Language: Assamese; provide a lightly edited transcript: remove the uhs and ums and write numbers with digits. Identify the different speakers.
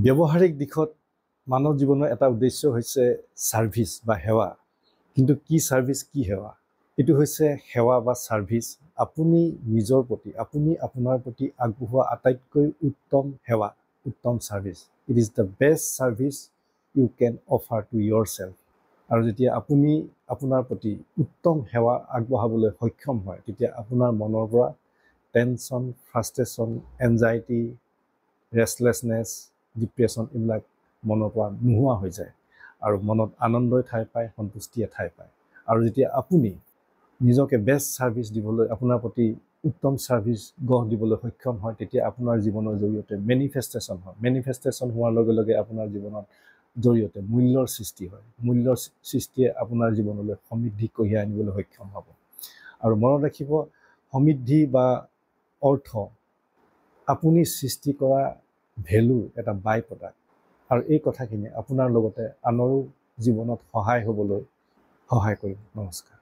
Speaker 1: ব্যৱহাৰিক দিশত মানৱ জীৱনৰ এটা উদ্দেশ্য হৈছে সাৰ্ভিস বা সেৱা। কিন্তু কি সাৰ্ভিস কি সেৱা? এটো হৈছে সেৱা বা সাৰ্ভিস আপুনি নিজৰ প্ৰতি আপুনি আপোনাৰ প্ৰতি আগবঢ়োৱা আটাইতকৈ উত্তম সেৱা, উত্তম service. It is the best service you can offer to yourself। আৰু যেতিয়া আপুনি আপোনাৰ প্ৰতি উত্তম সেৱা আগবঢ়াবলৈ সক্ষম হয়, তেতিয়া আপোনাৰ মনৰ পৰা টেনচন, ফ্ৰাষ্ট্ৰেশ্যন, এনজাইটি, ৰেষ্টলেছনেছ, ডিপ্ৰেশ্যন এইবিলাক মনৰ পৰা নোহোৱা হৈ যায় আৰু মনত আনন্দই ঠাই পায়, সন্তুষ্টিয়ে ঠাই পায়। আৰু যেতিয়া আপুনি নিজকে বেষ্ট সাৰ্ভিস দিবলৈ, আপোনাৰ প্ৰতি উত্তম সাৰ্ভিস গঢ় দিবলৈ সক্ষম হয়, তেতিয়া আপোনাৰ জীৱনৰ জৰিয়তে মেনিফেষ্টেশ্যন হয়। মেনিফেষ্টেশ্যন হোৱাৰ লগে লগে আপোনাৰ জীৱনত জৰিয়তে মূল্যৰ সৃষ্টি হয়। মূল্যৰ সৃষ্টিয়ে আপোনাৰ জীৱনলৈ সমৃদ্ধি কঢ়িয়াই আনিবলৈ সক্ষম হ'ব। আৰু মনত ৰাখিব, সমৃদ্ধি বা অৰ্থ আপুনি সৃষ্টি কৰা ভেলু এটা বাই প্ৰডাক্ট। আৰু এই কথাখিনি আপোনাৰ লগতে আনৰো জীৱনত সহায় হ'বলৈ সহায় কৰিব। নমস্কাৰ।